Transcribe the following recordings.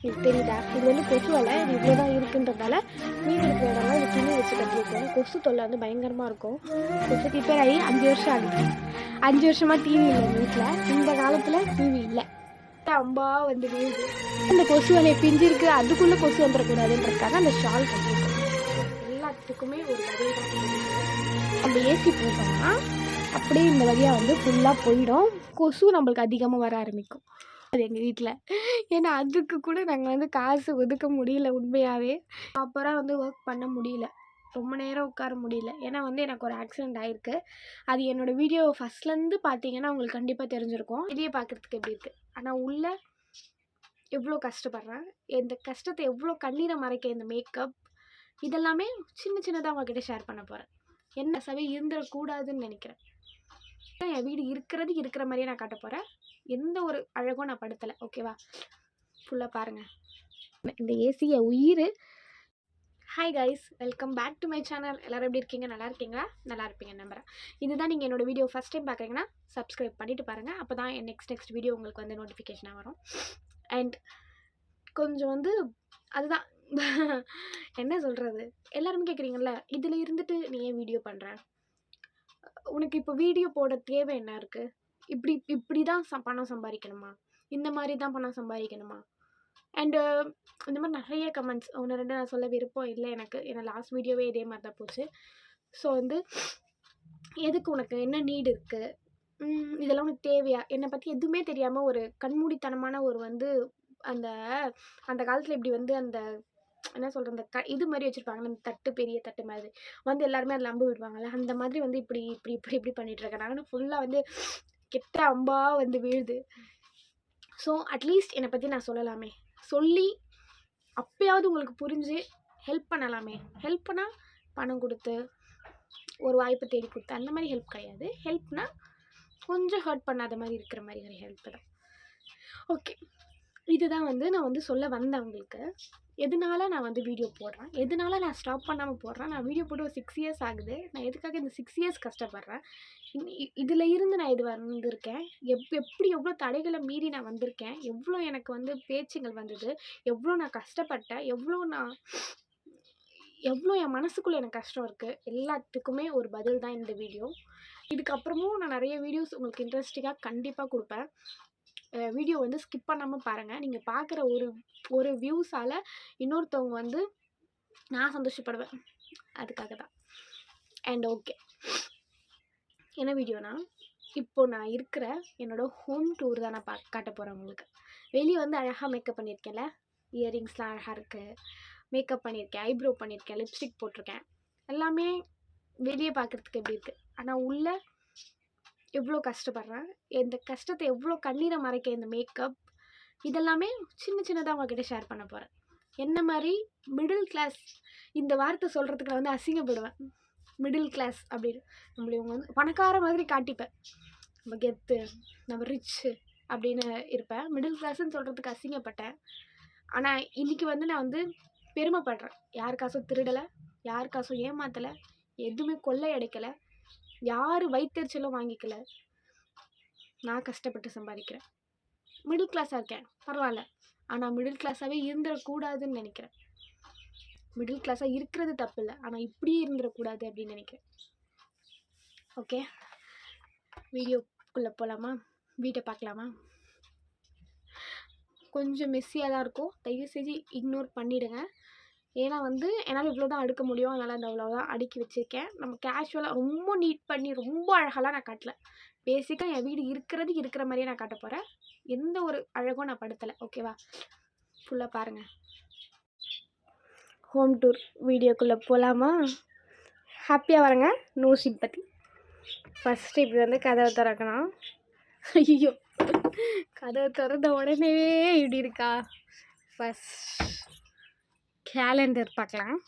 உங்களுக்கு தெரியுதா? இது வந்து கொசு வலை. இது இவ்வளோ தான் இருக்குன்றதால மீதி இருக்கிற இடம்லாம் இது துணி வச்சு கட்டியிருக்கோம். கொசு தொல்லை வந்து பயங்கரமாக இருக்கும். கொசு ப்ரிப்பேர் ஆகி 5 வருஷம் ஆகுது. 5 வருஷமாக டிவி இல்லை எங்கள் வீட்டில். இந்த காலத்தில் டிவி இல்லை. அம்பா வந்து வீழுது. அந்த கொசு வலை பிஞ்சிருக்கு, அதுக்குள்ளே கொசு வந்துடக்கூடாதுன்றதுக்காக அந்த ஷால் கட்டியிருக்கோம். எல்லாத்துக்குமே ஒரு பதில் தான். நம்ம ஏசி போட்டோம்னா அப்படியே இந்த வழியாக வந்து ஃபுல்லாக போயிடும். கொசு நம்மளுக்கு அதிகமாக வர ஆரம்பிக்கும். அது எங்கள் வீட்டில். ஏன்னா அதுக்கு கூட நாங்கள் வந்து காசு ஒதுக்க முடியல. உண்மையாகவே ப்ராப்பராக வந்து ஒர்க் பண்ண முடியல. ரொம்ப நேரம் உட்கார முடியல. ஏன்னா வந்து எனக்கு ஒரு ஆக்சிடெண்ட் ஆகிருக்கு. அது என்னோடய வீடியோ ஃபஸ்ட்லேருந்து பார்த்தீங்கன்னா உங்களுக்கு கண்டிப்பாக தெரிஞ்சிருக்கும். வெளியே பார்க்குறதுக்கு எப்படி இருக்குது, ஆனால் உள்ளே எவ்வளோ கஷ்டப்படுறேன். இந்த கஷ்டத்தை எவ்வளோ கண்ணீரை மறைக்க இந்த மேக்கப் இதெல்லாமே சின்ன சின்னதாக உங்ககிட்ட ஷேர் பண்ண போகிறேன். என்ன சவே இருந்துடக்கூடாதுன்னு நினைக்கிறேன். என் வீடு இருக்கிற மாதிரியே நான் காட்ட போகிறேன். எந்த ஒரு அழகும் நான் படுத்தலை. ஓகேவா? ஃபுல்லாக பாருங்கள். இந்த ஏசியை உயிர். Hi guys, welcome back to my channel. எல்லோரும் எப்படி இருக்கீங்க? நல்லா இருக்கீங்களா? நல்லா இருப்பீங்க நம்புறேன். இதுதான் நீங்கள் என்னோடய வீடியோ ஃபஸ்ட் டைம் பார்க்குறீங்கன்னா சப்ஸ்கிரைப் பண்ணிவிட்டு பாருங்கள். அப்போ தான் என் நெக்ஸ்ட் வீடியோ உங்களுக்கு வந்து நோட்டிஃபிகேஷனாக வரும். அண்ட் கொஞ்சம் வந்து அதுதான் என்ன சொல்கிறது, எல்லாருமே கேட்குறீங்கல்ல, இதில் இருந்துட்டு நீ ஏன் வீடியோ பண்ணுற, உனக்கு இப்போ வீடியோ போட தேவை என்ன இருக்குது, இப்படி தான் பணம் சம்பாதிக்கணுமா, இந்த மாதிரி தான் பணம் சம்பாதிக்கணுமா, அண்டு இந்த மாதிரி நிறைய கமெண்ட்ஸ். ஒன்று ரெண்டு நான் சொல்ல விருப்பம் இல்லை எனக்கு, ஏன்னா லாஸ்ட் வீடியோவே இதே மாதிரி தான் போச்சு. ஸோ வந்து எதுக்கு, உனக்கு என்ன நீடு இருக்குது, இதெல்லாம் உனக்கு தேவையா, என்னை பற்றி எதுவுமே தெரியாமல் ஒரு கண்மூடித்தனமான ஒரு வந்து அந்த அந்த காலத்தில் இப்படி வந்து அந்த என்ன சொல்கிறது, அந்த இது மாதிரி வச்சுருப்பாங்கள்ல, அந்த தட்டு, பெரிய தட்டு மாதிரி வந்து எல்லாருமே அதில் அம்பு விடுவாங்கள்ல, அந்த மாதிரி வந்து இப்படி பண்ணிகிட்ருக்கேன். நானும் ஃபுல்லாக வந்து கெட்ட அம்பாக வந்து வீழுது. ஸோ அட்லீஸ்ட் என்னை பற்றி நான் சொல்லலாமே, சொல்லி அப்போயாவது உங்களுக்கு புரிஞ்சு ஹெல்ப் பண்ணலாமே. ஹெல்ப் பண்ணால் பணம் கொடுத்து ஒரு வாய்ப்பு தேடி கொடுத்து அந்த மாதிரி ஹெல்ப் கிடையாது. ஹெல்ப்னால் கொஞ்சம் ஹர்ட் பண்ணாத மாதிரி இருக்கிற மாதிரி ஒரு ஹெல்ப் தான். ஓகே, இதுதான் வந்து நான் வந்து சொல்ல வந்தேன் உங்களுக்கு. எதனால நான் வந்து வீடியோ போடுறேன், எதனால நான் ஸ்டாப் பண்ணாமல் போடுறேன். நான் வீடியோ போட்டு ஒரு 6 இயர்ஸ் ஆகுது. நான் எதுக்காக இந்த 6 இயர்ஸ் கஷ்டப்படுறேன், இதில் இருந்து நான் இது வந்திருக்கேன், எப்படி எவ்வளோ தடைகளை மீறி நான் வந்திருக்கேன், எவ்வளோ எனக்கு வந்து பேச்சுங்கள் வந்தது, எவ்வளோ நான் கஷ்டப்பட்டேன், எவ்வளோ என் மனசுக்குள்ளே எனக்கு கஷ்டம் இருக்குது, எல்லாத்துக்குமே ஒரு பதில் தான் இந்த வீடியோ. இதுக்கப்புறமும் நான் நிறைய வீடியோஸ் உங்களுக்கு இன்ட்ரெஸ்டிங்காக கண்டிப்பாக கொடுப்பேன். வீடியோ வந்து ஸ்கிப் பண்ணாமல் பாருங்கள். நீங்கள் பார்க்குற ஒரு வியூஸால் இன்னொருத்தவங்க வந்து நான் சந்தோஷப்படுவேன். அதுக்காக தான். அண்ட் ஓகே, என்ன வீடியோனா, இப்போது நான் இருக்கிற என்னோடய ஹோம் டூர் தான் நான் காட்ட போகிறேன் உங்களுக்கு. வெளியே வந்து அழகாக மேக்கப் பண்ணியிருக்கேன்ல, இயரிங்ஸ்லாம் அழகாக இருக்குது, மேக்கப் பண்ணியிருக்கேன், ஐப்ரோ பண்ணியிருக்கேன், லிப்ஸ்டிக் போட்டிருக்கேன், எல்லாமே வெளியே பார்க்குறதுக்கு எப்படி இருக்குது, ஆனால் உள்ளே எவ்வளோ கஷ்டப்படுறேன். இந்த கஷ்டத்தை எவ்வளோ கண்ணீரை மறைக்க இந்த மேக்கப் இதெல்லாமே சின்ன சின்னதாக உங்ககிட்ட ஷேர் பண்ண போகிறேன். என்ன மாதிரி மிடில் கிளாஸ், இந்த வார்த்தை சொல்கிறதுக்கு நான் வந்து அசிங்கப்படுவேன். மிடில் கிளாஸ் அப்படின்னு நம்மளை இவங்க வந்து பணக்கார மாதிரி காட்டிப்பேன். நம்ம கெத்து, நம்ம ரிச்சு அப்படின்னு இருப்பேன். மிடில் கிளாஸ்ன்னு சொல்கிறதுக்கு அசிங்கப்பட்டேன். ஆனால் இன்றைக்கி வந்து நான் வந்து பெருமைப்படுறேன். யார் காசும் திருடலை, யார் காசும் ஏமாற்றலை, எதுவுமே கொள்ளை அடைக்கலை, யார் வயிற்றுச்சலும் வாங்கிக்கல. நான் கஷ்டப்பட்டு சம்பாதிக்கிறேன். மிடில் கிளாஸாக இருக்கேன், பரவாயில்ல. ஆனால் மிடில் கிளாஸாகவே இருந்துடக்கூடாதுன்னு நினைக்கிறேன். மிடில் கிளாஸாக இருக்கிறது தப்பு இல்லை, ஆனால் இப்படியே இருந்துடக்கூடாது அப்படின்னு நினைக்கிறேன். ஓகே, வீடியோக்குள்ளே போகலாமா? வீட்டை பார்க்கலாமா? கொஞ்சம் மெஸ்ஸியாக தான் இருக்கும், தயவு செஞ்சு இக்னோர் பண்ணிவிடுங்க. ஏன்னா வந்து என்னால் இவ்வளோ தான் அடுக்க முடியும், அதனால் அந்த அவ்வளோதான் அடுக்கி வச்சுருக்கேன். நம்ம கேஷுவலாக ரொம்ப நீட் பண்ணி ரொம்ப அழகாலாம் நான் காட்டல. பேசிக்காக என் வீடு இருக்கிற மாதிரியே நான் காட்ட போகிறேன். எந்த ஒரு அழகும் நான் படுத்தலை. ஓகேவா? ஃபுல்லாக பாருங்கள். ஹோம் டூர் வீடியோக்குள்ளே போகலாமா? ஹாப்பியாக வரங்க. No sympathy. ஃபஸ்ட்டு இப்படி வந்து கதவை திறக்கணும். ஐயோ, கதவை திறந்த உடனே இப்படி இருக்கா? ஃபஸ்ட் கேலண்டர் பார்க்கலாம்.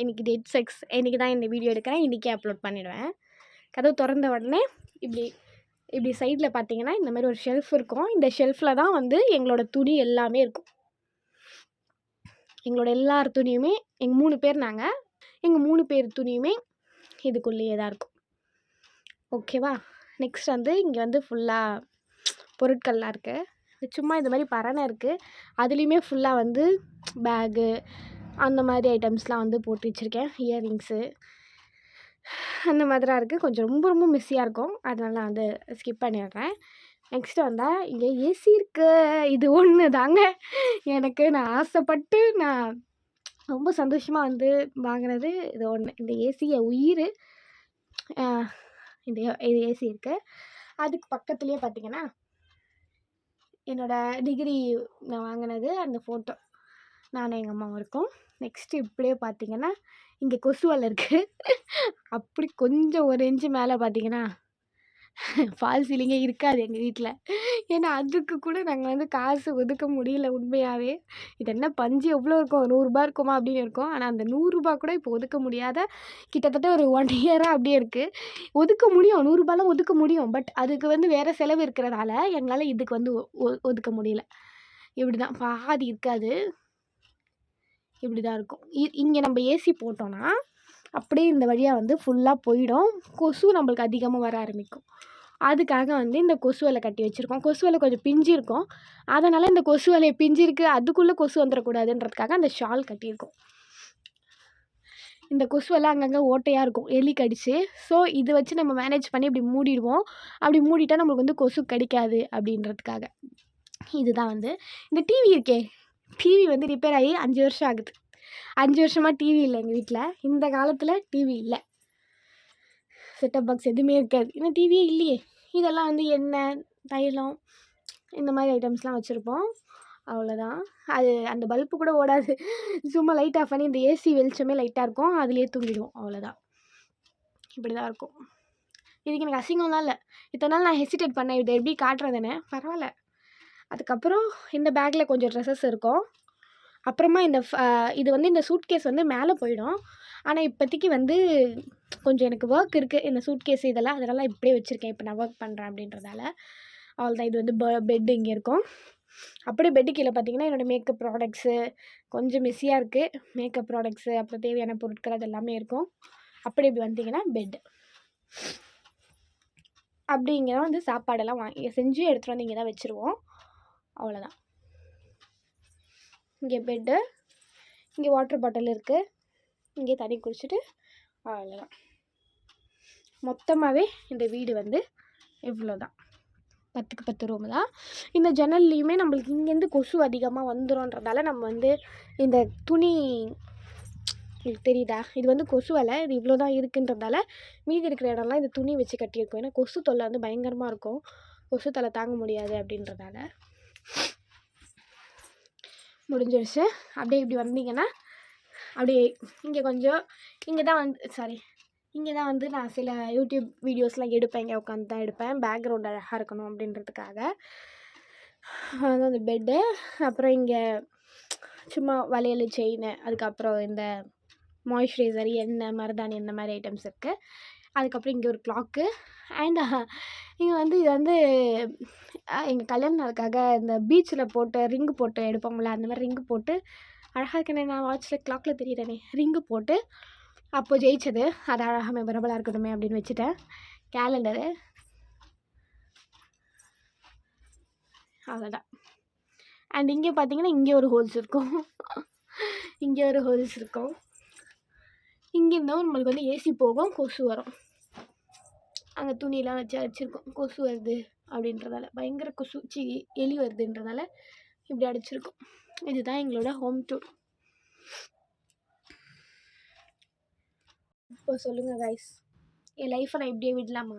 இன்றைக்கி டேட் 6. இன்றைக்கி தான் இந்த வீடியோ எடுக்கிறேன், இன்றைக்கே அப்லோட் பண்ணிவிடுவேன். கதவு திறந்த உடனே இப்படி சைடில் பார்த்தீங்கன்னா இந்த மாதிரி ஒரு ஷெல்ஃப் இருக்கும். இந்த ஷெல்ஃபில் தான் வந்து எங்களோட துணி எல்லாமே இருக்கும். எங்களோட எல்லார் துணியுமே, எங்கள் 3 பேர் நாங்கள், எங்கள் 3 பேர் துணியுமே இதுக்குள்ளேயே தான் இருக்கும். ஓகேவா? நெக்ஸ்ட் வந்து இங்கே வந்து ஃபுல்லாக பொருட்கள்லாம் இருக்குது. சும்மா இந்த மாதிரி பரணை இருக்குது. அதுலேயுமே ஃபுல்லாக வந்து பேகு அந்த மாதிரி ஐட்டம்ஸ்லாம் வந்து போட்டு வச்சுருக்கேன். இயரிங்ஸு அந்த மாதிரிலாம் இருக்குது. கொஞ்சம் ரொம்ப ரொம்ப மிஸ்ஸியாக இருக்கும். அதனால நான் வந்து ஸ்கிப் பண்ணிடுறேன். நெக்ஸ்ட்டு வந்தால் இங்கே ஏசி இருக்குது. இது ஒன்று தாங்க எனக்கு நான் ஆசைப்பட்டு நான் ரொம்ப சந்தோஷமாக வந்து வாங்கினது இது ஒன்று. இந்த ஏசி என் உயிர். இந்த இது ஏசி இருக்குது. அதுக்கு பக்கத்துலேயே பார்த்திங்கன்னா என்னோடய டிகிரி நான் வாங்கினது அந்த ஃபோட்டோ நானும் எங்கள் அம்மாவும் இருக்கோம். நெக்ஸ்ட்டு இப்படியே பார்த்திங்கன்னா இங்கே கொசு வலை இருக்குது. அப்படி கொஞ்சம் ஒரு இன்ச்சு மேலே பார்த்திங்கன்னா ஃபால் சீலிங்கே இருக்காது எங்கள் வீட்டில். ஏன்னா அதுக்கு கூட நாங்கள் வந்து காசு ஒதுக்க முடியல உண்மையாகவே. இது என்ன பஞ்சு எவ்வளோ இருக்கும், ₹100 இருக்குமா அப்படின்னு இருக்கும். ஆனால் அந்த ₹100 கூட இப்போ ஒதுக்க முடியாத கிட்டத்தட்ட ஒரு 1 இயராக அப்படியே இருக்குது. ஒதுக்க முடியும், ₹100லாம் ஒதுக்க முடியும். பட் அதுக்கு வந்து வேறு செலவு இருக்கிறதால எங்களால் இதுக்கு வந்து ஒதுக்க முடியல. இப்படி தான் பாதி இருக்காது, இப்படி தான் இருக்கும். இங்கே நம்ம ஏசி போட்டோன்னா அப்படியே இந்த வழியாக வந்து ஃபுல்லாக போயிடும். கொசு நம்மளுக்கு அதிகமாக வர ஆரம்பிக்கும். அதுக்காக வந்து இந்த கொசு வலை கட்டி வச்சுருக்கோம். கொசு வலை கொஞ்சம் பிஞ்சு இருக்கும். அதனால் இந்த கொசு வலை பிஞ்சு இருக்குது, அதுக்குள்ளே கொசு வந்துடக்கூடாதுன்றதுக்காக அந்த ஷால் கட்டியிருக்கோம். இந்த கொசு வலை அங்கங்கே ஓட்டையாக இருக்கும், எலி கடிச்சு. ஸோ இதை வச்சு நம்ம மேனேஜ் பண்ணி இப்படி மூடிடுவோம். அப்படி மூடிட்டால் நம்மளுக்கு வந்து கொசு கடிக்காது அப்படின்றதுக்காக. இதுதான் வந்து இந்த டிவி இருக்கே, டிவி வந்து ரிப்பேர் ஆகி 5 வருஷம் ஆகுது. 5 வருஷமாக டிவி இல்லை எங்கள் வீட்டில். இந்த காலத்தில் டிவி இல்லை, செட்டப் பாக்ஸ் எதுவுமே இருக்காது. ஏன்னா டிவியே இல்லையே. இதெல்லாம் வந்து எண்ணெய், தைலம் இந்த மாதிரி ஐட்டம்ஸ்லாம் வச்சுருப்போம். அவ்வளோதான். அது அந்த பல்பு கூட ஓடாது. சும்மா லைட் ஆஃப் பண்ணி இந்த ஏசி வெளிச்சமே லைட்டாக இருக்கும், அதுலேயே தூங்கிடுவோம். அவ்வளோதான். இப்படி தான் இருக்கும். இதுக்கு எனக்கு அசிங்கம்லாம் இல்லை. இத்தனை நாள் நான் ஹெசிடேட் பண்ணேன், இதை எப்படி காட்டுறதுன்னு. பரவாயில்ல. அதுக்கப்புறம் இந்த பேக்கில் கொஞ்சம் ட்ரெஸ்ஸஸ் இருக்கும். அப்புறமா இது வந்து இந்த சூட்கேஸ் வந்து மேலே போயிடும். ஆனால் இப்போதைக்கு வந்து கொஞ்சம் எனக்கு ஒர்க் இருக்குது, இந்த சூட்கேஸ் அதெல்லாம் இப்படியே வச்சுருக்கேன். இப்போ நான் ஒர்க் பண்ணுறேன் அப்படின்றதால. அவ்வளோதான். இது வந்து பெட்டு இங்கே இருக்கும். அப்படியே பெட்டு கீழே பார்த்திங்கன்னா என்னோடய மேக்கப் ப்ராடக்ட்ஸு கொஞ்சம் மெஸ்ஸியாக இருக்குது. மேக்கப் ப்ராடக்ட்ஸு அப்புறம் தேவையான பொருட்கள் அது எல்லாமே இருக்கும். அப்படி இப்படி வந்தீங்கன்னா பெட்டு. அப்படி இங்கே தான் வந்து சாப்பாடெல்லாம் செஞ்சு எடுத்துகிட்டு வந்து இங்கே தான் வச்சுருவோம். அவ்வளோதான். இங்கே பெட்டு, இங்கே வாட்டர் பாட்டில் இருக்குது, இங்கே தண்ணி குடிச்சிட்டு அவ்வளோதான். மொத்தமாகவே இந்த வீடு வந்து இவ்வளோ தான். 10க்கு 10 ரூமு தான். இந்த ஜன்னல்லையுமே நம்மளுக்கு இங்கேருந்து கொசு அதிகமாக வந்துடும்ன்றதால நம்ம வந்து இந்த துணி தெரியுதா, இது வந்து கொசு வலை, இது இவ்வளோ தான் இருக்குன்றதால மீதி இருக்கிற இடம்லாம் இந்த துணி வச்சு கட்டியிருக்கோம். ஏன்னா கொசு தொல்லை வந்து பயங்கரமாக இருக்கும், கொசு தொல்லை தாங்க முடியாது அப்படின்றதால. முடிஞ்சிடுச்சு. அப்படியே இப்படி வந்தீங்கன்னா அப்படியே இங்கே கொஞ்சம் இங்கே தான் வந்து நான் சில யூடியூப் வீடியோஸ்லாம் எடுப்பேன். இங்கே உட்காந்து தான் எடுப்பேன், பேக்ரவுண்ட் அழகாக இருக்கணும் அப்படின்றதுக்காக. அது அந்த பெட்டு. அப்புறம் இங்கே சும்மா வளையல், செயின், அதுக்கப்புறம் இந்த மாய்ஸ்சரைசர், எண்ணெய், மருதாணி இந்த மாதிரி ஐட்டம்ஸ் இருக்குது. அதுக்கப்புறம் இங்கே ஒரு கிளாக்கு. அண்ட் இங்கே வந்து இது வந்து எங்கள் கல்யாண நாளுக்காக இந்த பீச்சில் போட்டு ரிங்கு போட்டு எடுப்போம்ல, அந்த மாதிரி ரிங்கு போட்டு அழகாக இருக்கேனே, நான் வாட்சில் கிளாக்கில் தெரியிறேனே, ரிங்கு போட்டு அப்போது ஜெயிச்சது, அது அழகாக மெமரபுளாக இருக்கணுமே அப்படின்னு வச்சுட்டேன். கேலண்டரு, அவ்வளோதான். அண்ட் இங்கே பார்த்தீங்கன்னா இங்கே ஒரு ஹோல்ஸ் இருக்கும், இங்கே ஒரு ஹோல்ஸ் இருக்கும். இங்கேருந்தும் நம்மளுக்கு வந்து ஏசி போகும், கொசு வரும். அங்கே துணியெலாம் வச்சு அடிச்சிருக்கோம், கொசு வருது அப்படின்றதால, பயங்கர கொசு எலி வருதுன்றதால இப்படி அடிச்சிருக்கோம். இதுதான் எங்களோட ஹோம் டூர். இப்போ சொல்லுங்கள் கைஸ், என் லைஃப்பை நான் இப்படியே விடலாமா?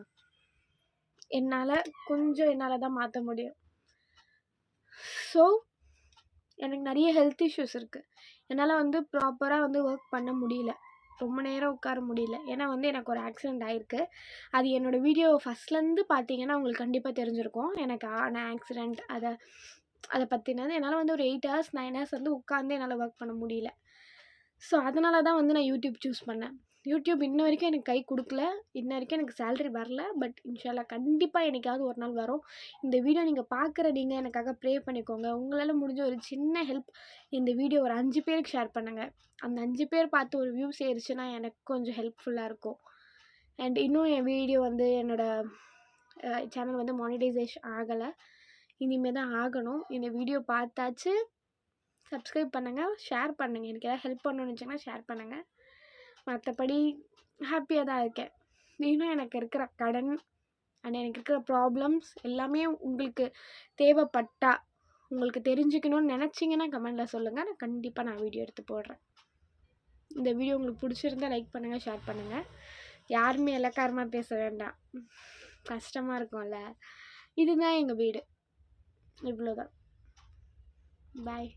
என்னால் தான் மாற்ற முடியும். ஸோ எனக்கு நிறைய ஹெல்த் இஷ்யூஸ் இருக்குது. என்னால் வந்து ப்ராப்பராக வந்து ஒர்க் பண்ண முடியல, ரொம்ப நேரம் உட்கார முடியல. ஏன்னா வந்து எனக்கு ஒரு ஆக்சிடெண்ட் ஆகிருக்கு. அது என்னோடய வீடியோ ஃபஸ்ட்லேருந்து பார்த்தீங்கன்னா உங்களுக்கு கண்டிப்பாக தெரிஞ்சிருக்கும். எனக்கு ஆன ஆக்சிடெண்ட் அதை பற்றினது. என்னால் வந்து ஒரு 8 hours 9 hours வந்து உட்காந்து என்னால் ஒர்க் பண்ண முடியல. ஸோ அதனால தான் வந்து நான் யூடியூப் சூஸ் பண்ணேன். யூடியூப் இன்ன வரைக்கும் எனக்கு கை கொடுக்கல, இன்ன வரைக்கும் எனக்கு சேலரி வரல. பட் இன்ஷால்லா கண்டிப்பாக என்னைக்காவது ஒரு நாள் வரும். இந்த வீடியோ நீங்கள் பார்க்குற நீங்கள் எனக்காக ப்ரே பண்ணிக்கோங்க. உங்களால் முடிஞ்ச ஒரு சின்ன ஹெல்ப், இந்த வீடியோ ஒரு 5 பேருக்கு ஷேர் பண்ணுங்கள். அந்த 5 பேர் பார்த்து ஒரு வியூஸ் ஏறிச்சுன்னா எனக்கு கொஞ்சம் ஹெல்ப்ஃபுல்லாக இருக்கும். அண்ட் இன்னும் என் வீடியோ வந்து என்னோடய சேனல் வந்து மானிட்டைசேஷன் ஆகலை. இனிமேல் தான் ஆகணும். இந்த வீடியோ பார்த்தாச்சு சப்ஸ்கிரைப் பண்ணுங்கள், ஷேர் பண்ணுங்கள். எனக்கு ஏதாவது ஹெல்ப் பண்ணணும்னு நினச்சிங்கன்னா ஷேர் பண்ணுங்கள். மற்றபடி ஹாப்பியாக தான் இருக்கேன். இன்னும் எனக்கு இருக்கிற கடன் அண்ட் எனக்கு இருக்கிற ப்ராப்ளம்ஸ் எல்லாமே உங்களுக்கு தேவைப்பட்டா, உங்களுக்கு தெரிஞ்சுக்கணும்னு நினச்சிங்கன்னா கமெண்டில் சொல்லுங்கள். நான் கண்டிப்பாக வீடியோ எடுத்து போடுறேன். இந்த வீடியோ உங்களுக்கு பிடிச்சிருந்தா லைக் பண்ணுங்கள், ஷேர் பண்ணுங்கள். யாருமே இலக்காரமாக பேச வேண்டாம், கஷ்டமாக இருக்கும்ல. இதுதான் எங்கள் வீடு, இவ்வளோதான். பாய்.